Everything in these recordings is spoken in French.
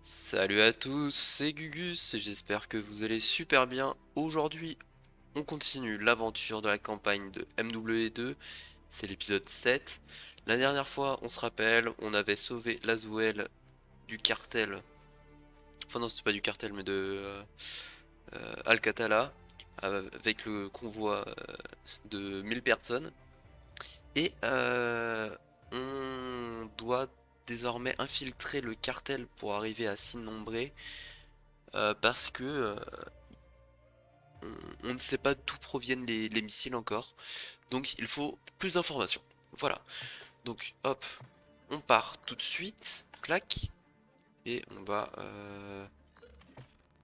Salut à tous, c'est Gugus et j'espère que vous allez super bien. Aujourd'hui, on continue l'aventure de la campagne de MW2, c'est l'épisode 7. La dernière fois, on se rappelle, on avait sauvé Laswell du cartel. Enfin non, c'était pas du cartel, mais de Alcatala, avec le convoi de 1000 personnes. Et on doit désormais infiltrer le cartel pour arriver à Sinombre. Parce que on ne sait pas d'où proviennent les missiles encore. Donc il faut plus d'informations. Voilà. Donc hop, on part tout de suite. Clac. Et on va...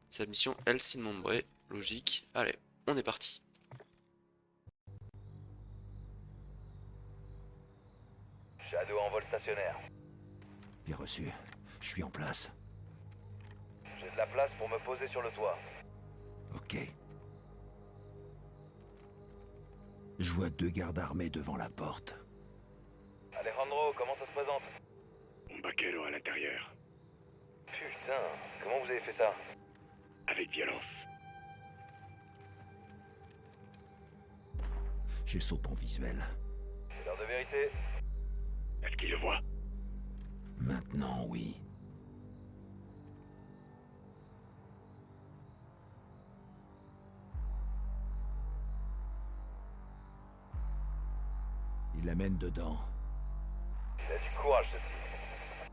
c'est la mission El Sin Nombre. Logique. Allez, on est parti. Shadow en vol stationnaire. Bien reçu. Je suis en place. J'ai de la place pour me poser sur le toit. Ok. Je vois 2 gardes armés devant la porte. Alejandro, comment ça se présente? Un vaquero à l'intérieur, Putain, comment vous avez fait ça? avec violence. J'ai SOAP en visuel. C'est l'heure de vérité. Est-ce qu'il le voit? Maintenant, oui. Il l'amène dedans. Il a du courage, ce type.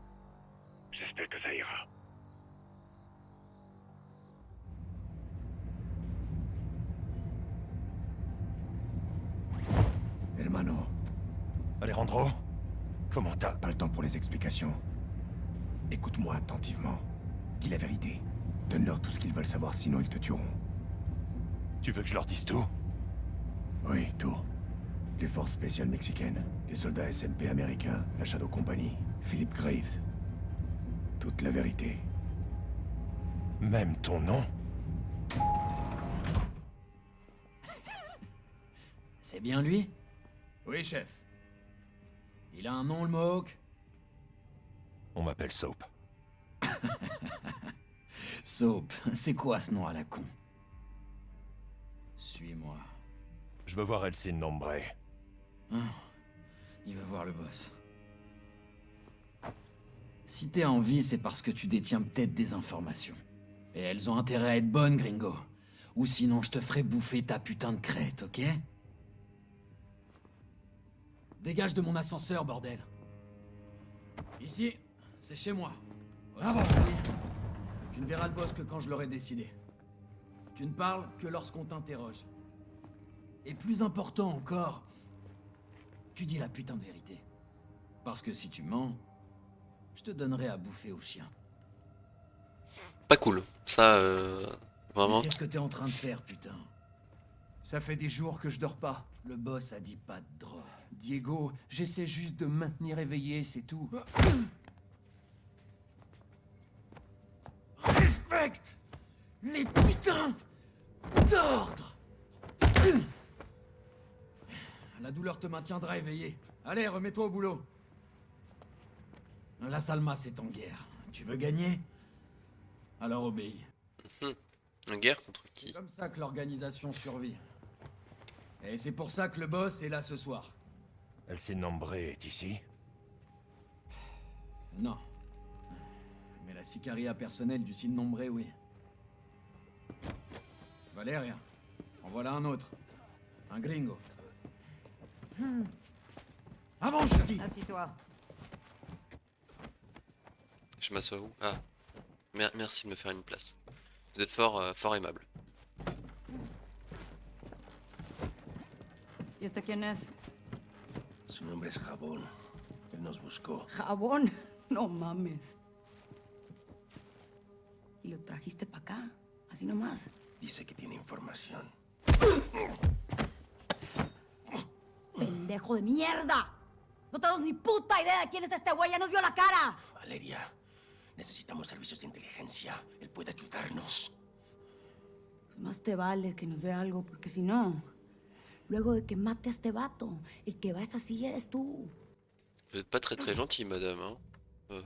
J'espère que ça ira. Hermano, Alejandro, comment t'as... pas le temps pour les explications. Écoute-moi attentivement. Dis la vérité. Donne-leur tout ce qu'ils veulent savoir, sinon ils te tueront. Tu veux que je leur dise tout? Oui, tout. Les forces spéciales mexicaines, les soldats SMP américains, la Shadow Company, Philip Graves. Toute la vérité. Même ton nom? C'est bien lui? Oui, chef. Il a un nom, le Mohawk? On m'appelle Soap. Soap, c'est quoi ce nom à la con? Suis-moi. Je veux voir El Sin Nombre. Ah, il veut voir le boss. Si t'es en vie, c'est parce que tu détiens peut-être des informations. Et elles ont intérêt à être bonnes, gringo. Ou sinon, je te ferai bouffer ta putain de crête, ok? Dégage de mon ascenseur, bordel. Ici, c'est chez moi. Avance. Tu ne verras le boss que quand je l'aurai décidé. Tu ne parles que lorsqu'on t'interroge. Et plus important encore, tu dis la putain de vérité. Parce que si tu mens, je te donnerai à bouffer aux chiens. Pas cool. Ça, Mais vraiment. qu'est-ce que t'es en train de faire, putain? Ça fait des jours que je dors pas. Le boss a dit pas de drogue. Diego, j'essaie juste de me maintenir éveillé, c'est tout. Respecte les putains d'ordres. La douleur te maintiendra éveillé. Allez, remets-toi au boulot. La Salmas est en guerre. Tu veux gagner? Alors obéis. Une guerre contre C'est qui? comme ça que l'organisation survit. Et c'est pour ça que le boss est là ce soir. El Sin Nombre est ici? Non. Mais la sicaria personnelle du Sin Nombre, oui. Valeria, en voilà un autre. Un gringo. Avance, je dis. Assis-toi. Je m'assois où? Ah. Merci de me faire une place. Vous êtes fort aimable. ¿Y este quién es? Su nombre es Jabón. Él nos buscó. Jabón. No mames. ¿Y lo trajiste para acá? Así nomás. Dice que tiene información. ¡Pendejo de mierda! No tenemos ni puta idea de quién es este güey. Ya nos vio la cara. Valeria, necesitamos servicios de inteligencia. Él puede ayudarnos. Pues más te vale que nos dé algo, porque si no, luego de que mate a este vato, el que va a esa silla eres tú. Vous êtes pas très gentil, madame. Hein.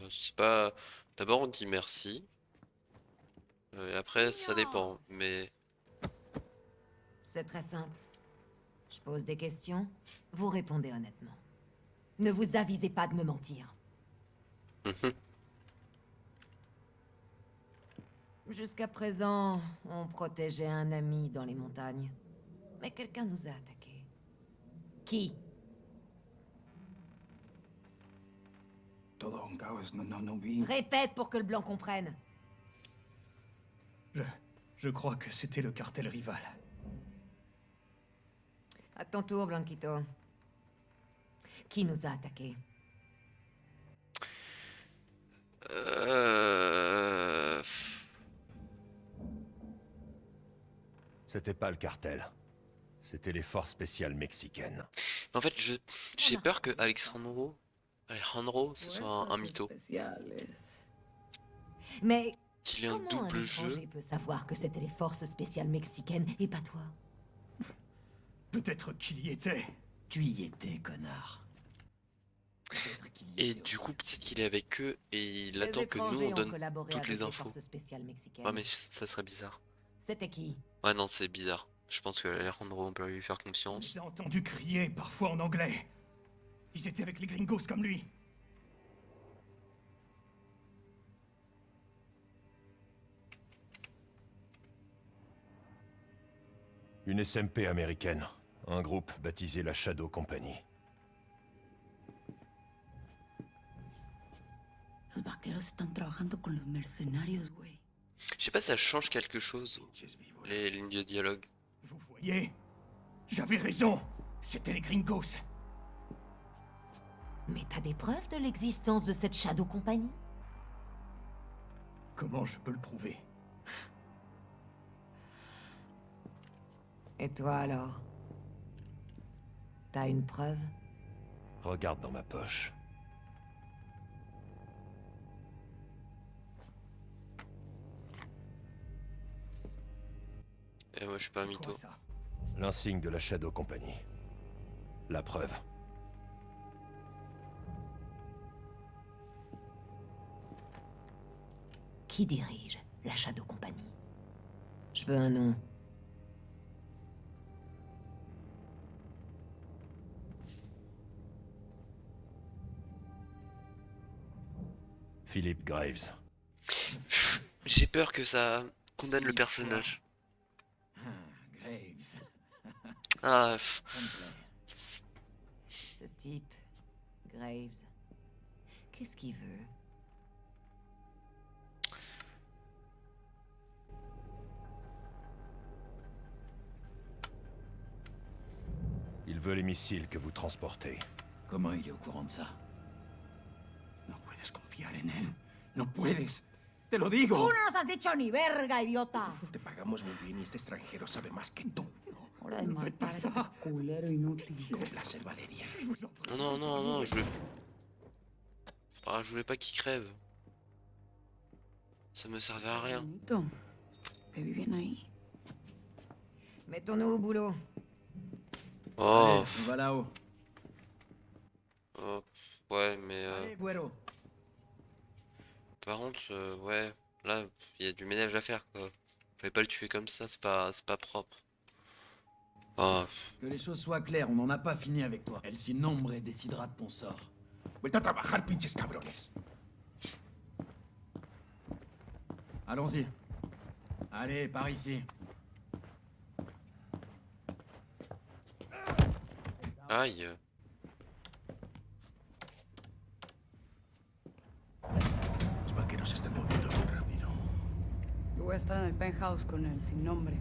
C'est pas D'abord on dit merci. Et après ça dépend. Mais C'est très simple. Je pose des questions, vous répondez honnêtement. Ne vous avisez pas de me mentir. Jusqu'à présent, on protégeait un ami dans les montagnes. Mais quelqu'un nous a attaqués. Qui? Todo un caos, no vi. Répète pour que le blanc comprenne. Je crois que c'était le cartel rival. À ton tour, Blanquito. Qui nous a attaqués? C'était pas le cartel. C'était les forces spéciales mexicaines. En fait, j'ai peur que Alejandro, ce soit un mytho. Mais Qu'il ait un comment double un jeu. étranger peut savoir que c'était les forces spéciales mexicaines et pas toi? Peut-être qu'il y était. Tu y étais, connard. Peut-être qu'il y Et était du aussi. coup, peut-être qu'il est avec eux et il Les attend que nous étrangers on ont donne collaboré toutes avec les les infos. forces spéciales mexicaines. Ouais, mais ça serait bizarre. C'était qui? Ouais, non, c'est bizarre. Je pense que Alejandro, on peut lui faire Je confiance. les ai entendus crier, parfois en anglais. Ils étaient avec les gringos comme lui. Une SMP américaine. Un groupe baptisé la Shadow Company. Los vaqueros están trabajando con los mercenarios, güey. Je sais pas si ça change quelque chose, les lignes de dialogue. Vous voyez? J'avais raison. C'était les gringos. Mais t'as des preuves de l'existence de cette Shadow Company? Comment je peux le prouver? Et toi alors? T'as une preuve? Regarde dans ma poche. Et moi, je suis pas un C'est quoi, mytho. ça? L'insigne de la Shadow Company. La preuve. Qui dirige la Shadow Company? Je veux un nom. Philip Graves. J'ai peur que ça condamne le personnage. Graves. Ah, Ça me plaît. Ce type, Graves. Qu'est-ce qu'il veut? Il veut les missiles que vous transportez. Comment il est au courant de ça? No puedes confiar en él. No puedes. Te lo digo. ¡Tú no nos has dicho ni verga, idiota! Te pagamos muy bien y este extranjero sabe más que tú. Hora de matar a este culero inútil. Con placer, Valeria. non, non, non, non, je voulais... Ah, je voulais pas qu'il crève. Ça me servait à rien. Bonito. Bebí bien ahí. Mettons-nous au boulot. Oh, Allez, on va là-haut. oh, ouais, mais... Allez, Güero. Par contre, ouais, là, il y a du ménage à faire, quoi. Fallait pas le tuer comme ça, c'est pas propre. Ah, Que les choses soient claires, on n'en a pas fini avec toi. El Sin Nombre décidera de ton sort. Vuelta a trabajar, pinches cabrones. Allons-y. Allez, par ici. aïe. Los vaqueros se están moviendo muy rápido. Yo voy a estar en el penthouse con el Sin Nombre.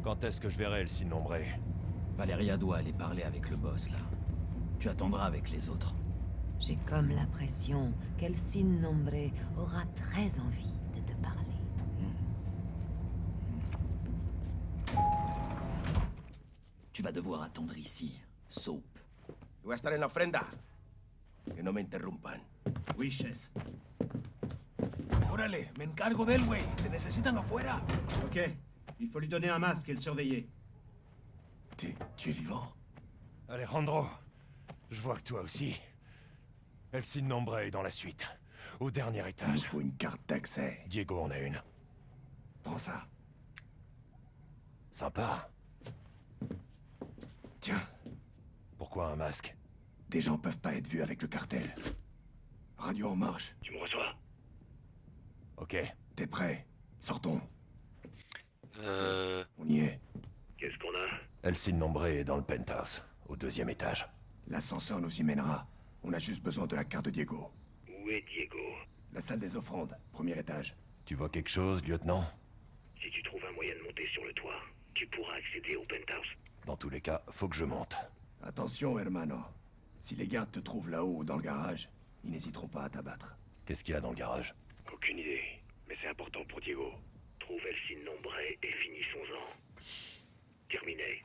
Quand est-ce que je verrai El Sin Nombre? Valeria doit aller parler avec le boss, là. Tu attendras avec les autres. J'ai comme l'impression qu'El Sin Nombre aura très envie de te parler. Tu vas devoir attendre ici, Soap. Voy a estar en la ofrenda. Que no me interrumpan. Oui, chef. Órale, me encargo de él, güey. Te necesitan afuera. Ok. Il faut lui donner un masque et le surveiller. Tu es vivant? Alejandro, je vois que toi aussi. El Sin Nombre est dans la suite. Au dernier Il nous étage. faut une carte d'accès. Diego en a une. Prends ça. Sympa. Tiens, Pourquoi un masque? des gens peuvent pas être vus avec le cartel. Radio en marche. Tu me reçois? Ok. T'es prêt? Sortons. Euh... On y est. Qu'est-ce qu'on a? Elsin Nombre est dans le penthouse, au 2e étage. L'ascenseur nous y mènera. On a juste besoin de la carte de Diego. Où est Diego? La salle des offrandes, 1er étage. Tu vois quelque chose, lieutenant? Si tu trouves un moyen de monter sur le toit, tu pourras accéder au penthouse. Dans tous les cas, faut que je monte. Attention, hermano. Si les gardes te trouvent là-haut ou dans le garage, ils n'hésiteront pas à t'abattre. Qu'est-ce qu'il y a dans le garage? Aucune idée, mais c'est important pour Diego. Trouve Elsin Nombre et finissons-en. Terminé.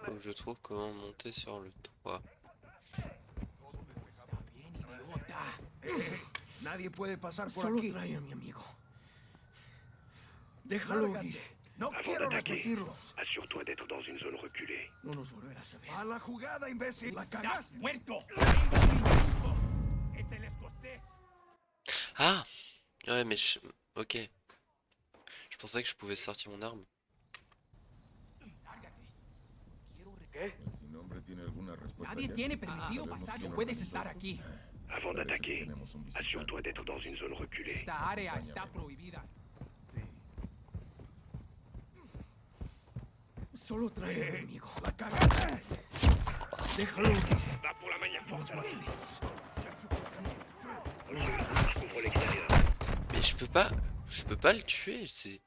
Faut que je trouve comment monter sur le toit. Nadie puede pasar por aquí. Solo trae a mi amigo. Déjalo ir. No Avant quiero d'attaquer, repetirlos. assure-toi d'être dans une zone reculée. No nos volverás a ver. A la jugada, imbécil. La cagaste. Ah! Ouais, mais je... Ok. Je pensais que je pouvais sortir mon arme. Nadie tiene permitido pasar, no puedes estar aquí. Avant d'attaquer, assure-toi d'être dans une zone reculée. Esta área está prohibida. Solo trae a mi amigo. La cagaste. Déjalo ir. Va pour la manière forte alors. Couvre l'extérieur. Mais je peux pas le tuer, c'est...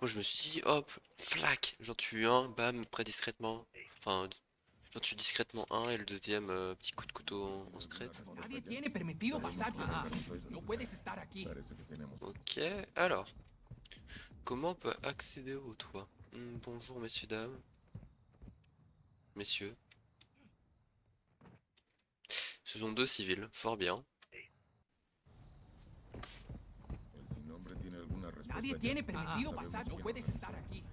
Moi je me suis dit, hop, flac, j'en tue un, bam, près discrètement. Enfin, j'en tue discrètement un et le deuxième, petit coup de couteau en secret. Nadie tiene permitido pasar. No puedes estar aquí. Ok, alors. Comment on peut accéder au toit? Bonjour messieurs, dames. Messieurs. Ce sont deux civils, fort bien. Nadie tiene permitido pasar, no puedes estar aquí.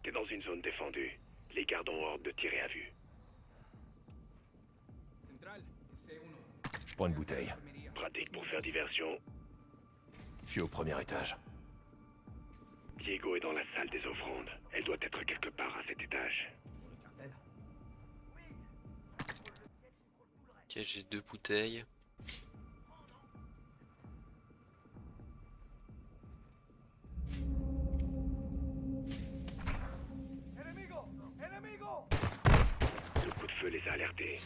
T'es dans une zone défendue. Les gardes ont ordre de tirer à vue. Central, C1. Je prends une bouteille. Pratique pour faire diversion. Je suis au 1er étage. Diego est dans la salle des offrandes. Elle doit être quelque part à cet étage. Ok, j'ai deux bouteilles. Le coup de feu les a alertés.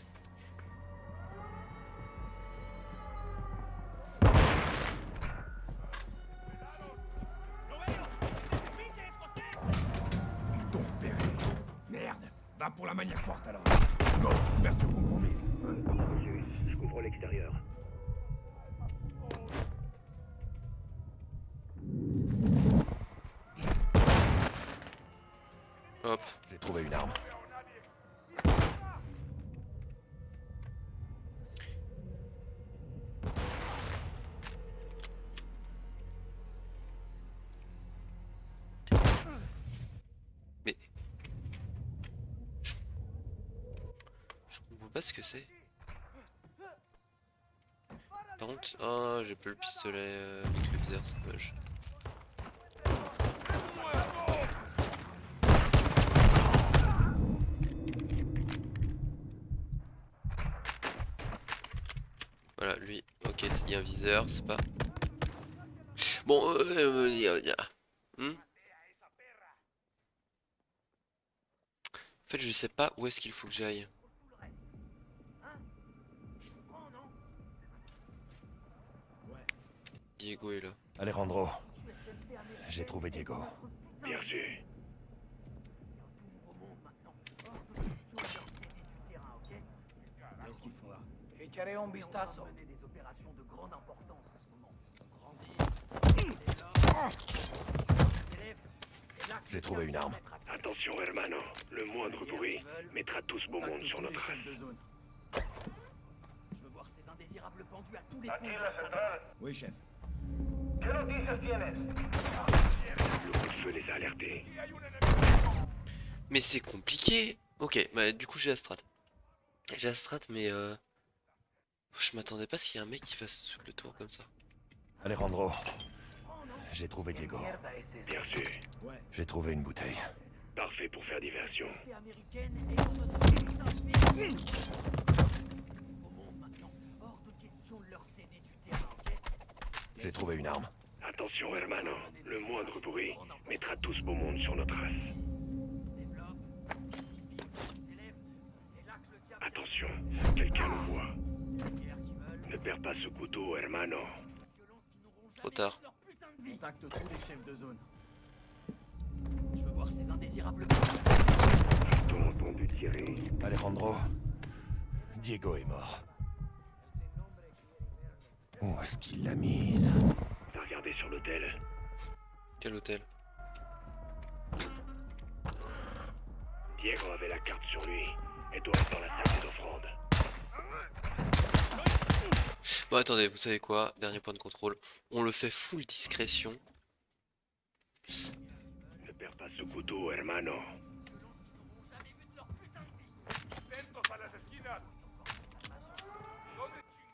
Ils t'ont repéré. Merde. Va pour la manière forte alors. Go, ouverture contrôlée. Je couvre l'extérieur. Hop. J'ai trouvé une arme. Mais... Je comprends pas ce que c'est. Par contre... Oh, j'ai pas le pistolet avec le viseur, c'est dommage. Voilà, lui, ok, il y a un viseur, c'est pas... Bon, Hmm. En fait, je sais pas où est-ce qu'il faut que j'aille. Diego est là. Alejandro. J'ai trouvé Diego. Bien sûr. Echaré un vistazo. J'ai trouvé une arme. Attention, hermano. Le moindre bruit mettra tout ce beau monde sur notre race. Je veux voir ces indésirables pendus à tous les Aquí points. la central. Oui, chef. ¿Qué noticias tienes? Le coup de feu les a alertés. Mais c'est compliqué. Ok, bah du coup j'ai la strat. J'ai la strat, mais je m'attendais pas à ce qu'il y ait un mec qui fasse le tour comme ça. Alejandro, j'ai trouvé Diego. Bien sûr. J'ai trouvé une bouteille. Parfait pour faire diversion. J'ai trouvé une arme. Attention, hermano. Le moindre bruit mettra tout ce beau monde sur notre race. Attention, quelqu'un nous voit. Ne perds pas ce couteau, hermano. Trop tard. Contacte tous les chefs de zone. Je veux voir ces indésirables. A-t-on entendu tirer? Alejandro, Diego est mort. Où est-ce qu'il l'a mise? T'as regardé sur l'hôtel? Quel hôtel? Diego avait la carte sur lui. Elle doit être dans la salle des offrandes. Bon attendez, vous savez quoi? Dernier point de contrôle. On le fait full discrétion. Ne perds pas ce couteau, hermano.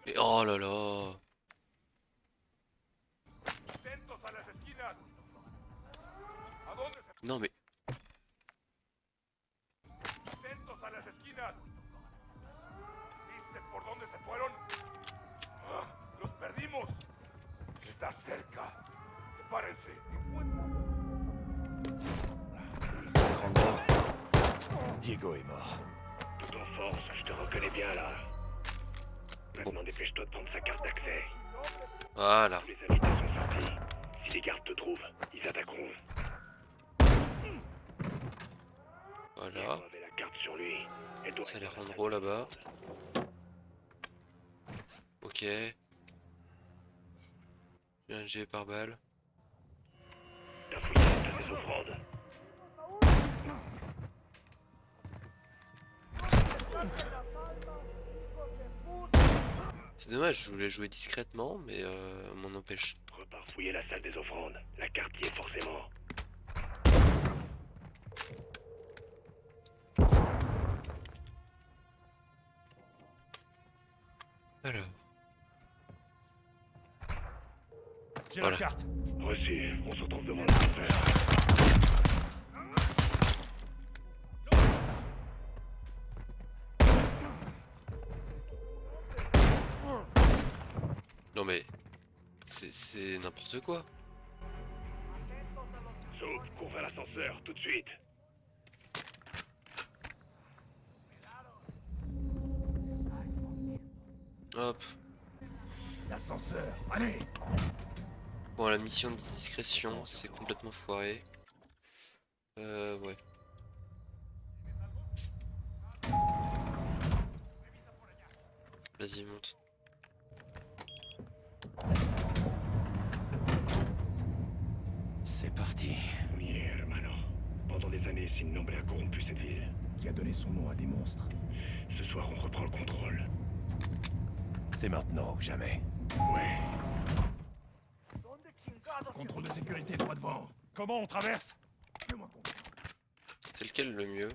Et oh là là. Non mais... Alejandro, Diego est mort. Tout en force, je te reconnais bien là. Maintenant dépêche-toi de prendre sa carte d'accès. Voilà. Tous les invités sont sortis. Si les gardes te trouvent, ils attaqueront. Voilà. Diego avait la carte sur lui. Elle doit C'est être dans la Alejandro salle des là-bas. offrandes. Ok. J'ai un jet par balle. T'as fouillé la salle des offrandes. C'est dommage, je voulais jouer discrètement, mais on m'en empêche. Repars fouiller la salle des offrandes. La carte y est forcément. Alors. J'ai Voilà. la carte. Reçu, on se retrouve devant l'ascenseur. Non mais... C'est n'importe quoi. Soupe, cours vers l'ascenseur, tout de suite. Hop. L'ascenseur, allez! Bon, la mission de discrétion, c'est complètement foiré. Ouais. Vas-y, monte. C'est parti. Oui, hermano. Pendant des années, Sin Nombre a corrompu cette ville. Qui a donné son nom à des monstres. Ce soir, on reprend le contrôle. C'est maintenant ou jamais. Ouais. Contrôle de sécurité, droit devant. Comment on traverse? Fais-moi confiance. C'est lequel le mieux?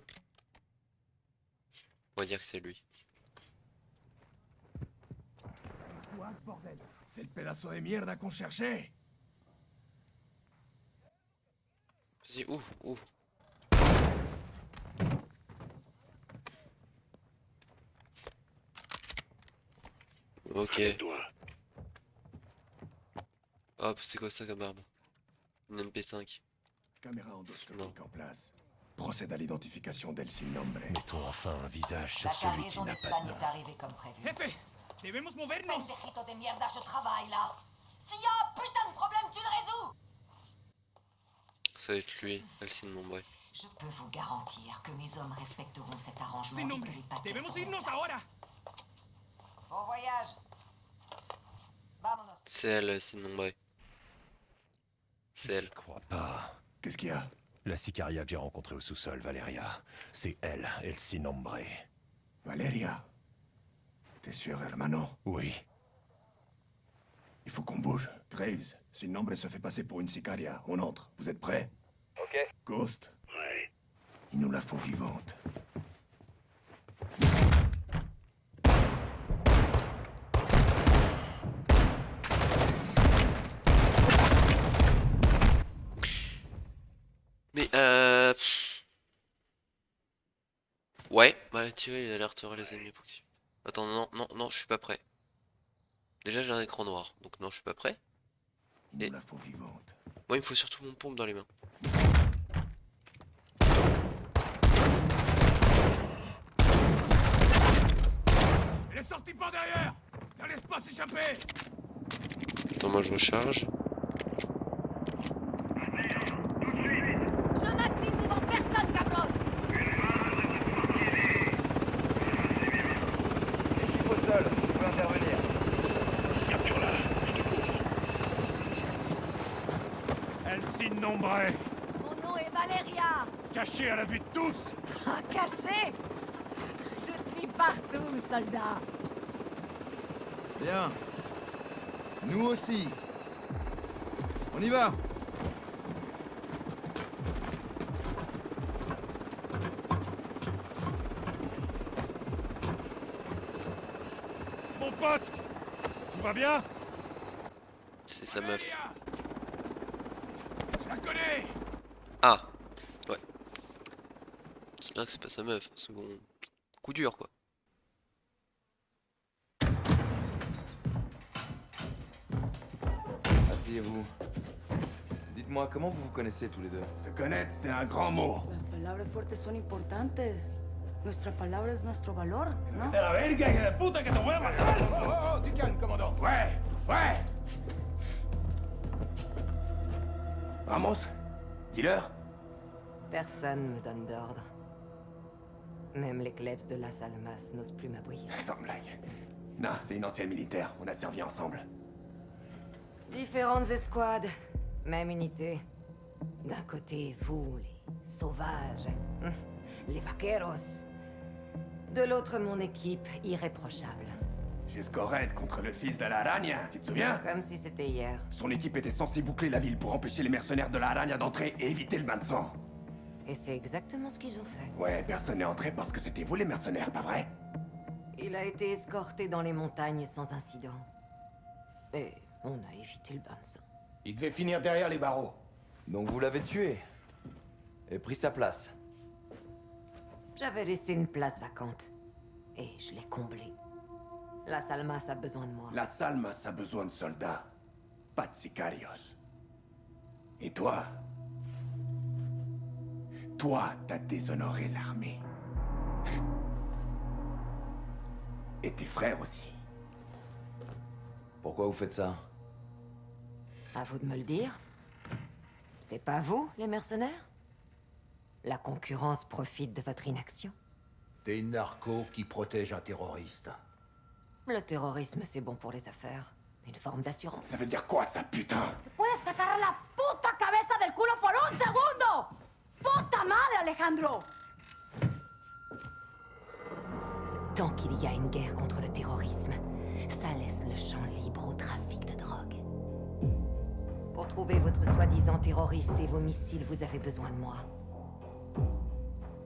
On va dire que c'est lui. Quoi, ce bordel? C'est le pedazo de mierda qu'on cherchait. Vas-y, ouvre, ouvre. Ok. Toi. Hop, c'est quoi ça comme arme? Une MP5. Caméra endoscopique Non. en place. Procède à l'identification d'El Sin Nombre. Mettons enfin un visage La sur celui qui cargaison n'a pas d'Espagne de est nom. arrivée comme prévu. Jefe, debemos movernos. Pendejito de mierda, je travaille là. S'il y a un putain de problème, tu le résous. Ça va être lui, Alcine Mombré. Je peux vous garantir que mes hommes respecteront cet arrangement Sin et nombre. que les paquets Debemos seront en irnos place. ahora. Bon voyage. Vámonos. C'est elle, Alcine Mombré. C'est elle. Je crois pas. Qu'est-ce qu'il y a? La sicaria que j'ai rencontrée au sous-sol, Valeria. C'est elle, El Sin Nombre. Valeria. T'es sûr, hermano? Oui. Il faut qu'on bouge. Graves, Sin Nombre se fait passer pour une sicaria. On entre. Vous êtes prêts? Ok. Ghost, Ouais. il nous la faut vivante. Mais ouais, bah tirer, il alertera les ennemis proximés. Attends, non, je suis pas prêt. Déjà j'ai un écran noir, donc non, je suis pas prêt. Il Et- nous la faut vivante. Moi il me faut surtout mon pompe dans les mains. Il est sorti par derrière! Ne laisse pas s'échapper! Attends, moi je recharge. Je m'incline devant personne, cabron. Équipe au sol, vous pouvez intervenir. Capture-la. El Sin Nombre, Mon nom est Valeria. caché à la vue de tous. Ah, caché. Je suis partout, soldat. Bien. Nous aussi. On y va. Mon pote, tout va bien? C'est sa meuf. Je la connais! Ah, ouais. J'espère que c'est pas sa meuf, parce que bon, coup dur quoi. Asseyez-vous. Dites-moi, comment vous vous connaissez tous les deux? Se connaître, c'est un grand mot. Las palabras fuertes son importantes. Nuestra palabra es nuestro valor, ¿no? la verga, hija de puta, que te voy a matar! Oh, du calme, commandant. Ouais! Ramos? Dis-leur. Personne me donne d'ordre. Même les klebs de Las Almas n'osent plus m'aboyer. Sans blague. Non, c'est une ancienne militaire. On a servi ensemble. Différentes escouades, même unité. D'un côté, vous, les sauvages, les vaqueros. De l'autre, mon équipe irréprochable. Jusqu'au raid contre le fils de la Araña, tu te souviens? Comme si c'était hier. Son équipe était censée boucler la ville pour empêcher les mercenaires de la Araña d'entrer et éviter le bain de sang. Et c'est exactement ce qu'ils ont fait. Ouais, personne n'est entré parce que c'était vous les mercenaires, pas vrai? Il a été escorté dans les montagnes sans incident. Et on a évité le bain de sang. Il devait finir derrière les barreaux. Donc vous l'avez tué. Et pris sa place. J'avais laissé une place vacante. Et je l'ai comblée. Las Almas a besoin de moi. La Salmas a besoin de soldats, pas de sicarios. Et toi? Toi, t'as déshonoré l'armée. Et tes frères aussi. Pourquoi vous faites ça? À vous de me le dire. C'est pas vous, les mercenaires? La concurrence profite de votre inaction. T'es une narco qui protège un terroriste. Le terrorisme, c'est bon pour les affaires. Une forme d'assurance. Ça veut dire quoi, ça, putain? Puedes sacar la puta cabeza del culo por un segundo. Puta madre, Alejandro. Tant qu'il y a une guerre contre le terrorisme, ça laisse le champ libre au trafic de drogue. Pour trouver votre soi-disant terroriste et vos missiles, vous avez besoin de moi.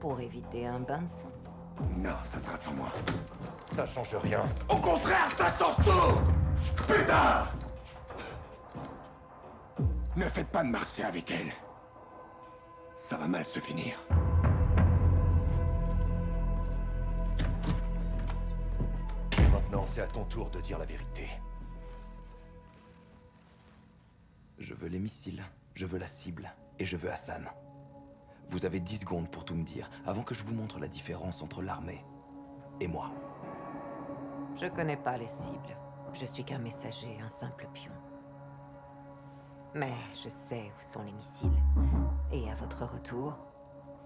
Pour éviter un bain de sang. Non, ça sera sans moi. Ça change rien. Au contraire, ça change tout! Putain! Ne faites pas de marcher avec elle. Ça va mal se finir. Maintenant, c'est à ton tour de dire la vérité. Je veux les missiles, je veux la cible, et je veux Hassan. Vous avez 10 secondes pour tout me dire, avant que je vous montre la différence entre l'armée et moi. Je connais pas les cibles. Je suis qu'un messager, un simple pion. Mais je sais où sont les missiles. Et à votre retour,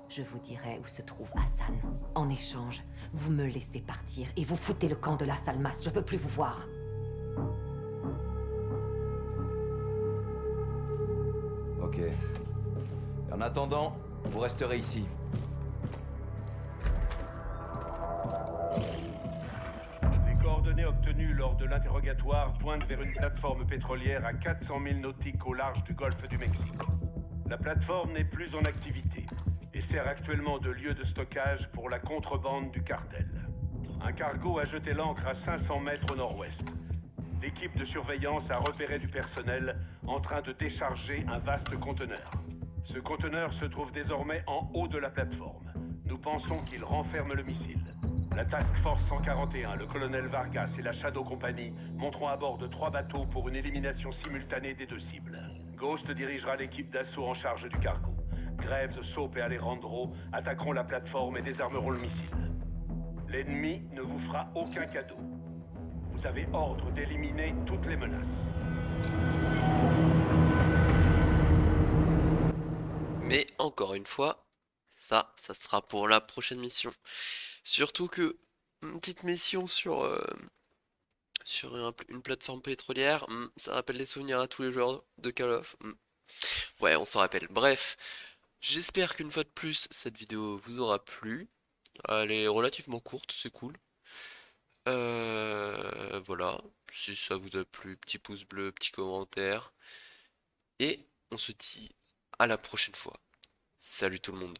je vous dirai où se trouve Hassan. En échange, vous me laissez partir et vous foutez le camp de Las Almas. Je veux plus vous voir. Ok. En attendant, Vous resterez ici. Les coordonnées obtenues lors de l'interrogatoire pointent vers une plateforme pétrolière à 400 000 nautiques au large du golfe du Mexique. La plateforme n'est plus en activité et sert actuellement de lieu de stockage pour la contrebande du cartel. Un cargo a jeté l'ancre à 500 mètres au nord-ouest. L'équipe de surveillance a repéré du personnel en train de décharger un vaste conteneur. Ce conteneur se trouve désormais en haut de la plateforme. Nous pensons qu'il renferme le missile. La Task Force 141, le colonel Vargas et la Shadow Company monteront à bord de 3 bateaux pour une élimination simultanée des 2 cibles. Ghost dirigera l'équipe d'assaut en charge du cargo. Graves, Soap et Alejandro attaqueront la plateforme et désarmeront le missile. L'ennemi ne vous fera aucun cadeau. Vous avez ordre d'éliminer toutes les menaces. Mais encore une fois, ça sera pour la prochaine mission. Surtout que une petite mission sur une plateforme pétrolière, ça rappelle des souvenirs à tous les joueurs de Call of. Ouais, on s'en rappelle. Bref, j'espère qu'une fois de plus, cette vidéo vous aura plu. Elle est relativement courte, c'est cool. Voilà, si ça vous a plu, petit pouce bleu, petit commentaire. Et on se dit à la prochaine fois. Salut tout le monde.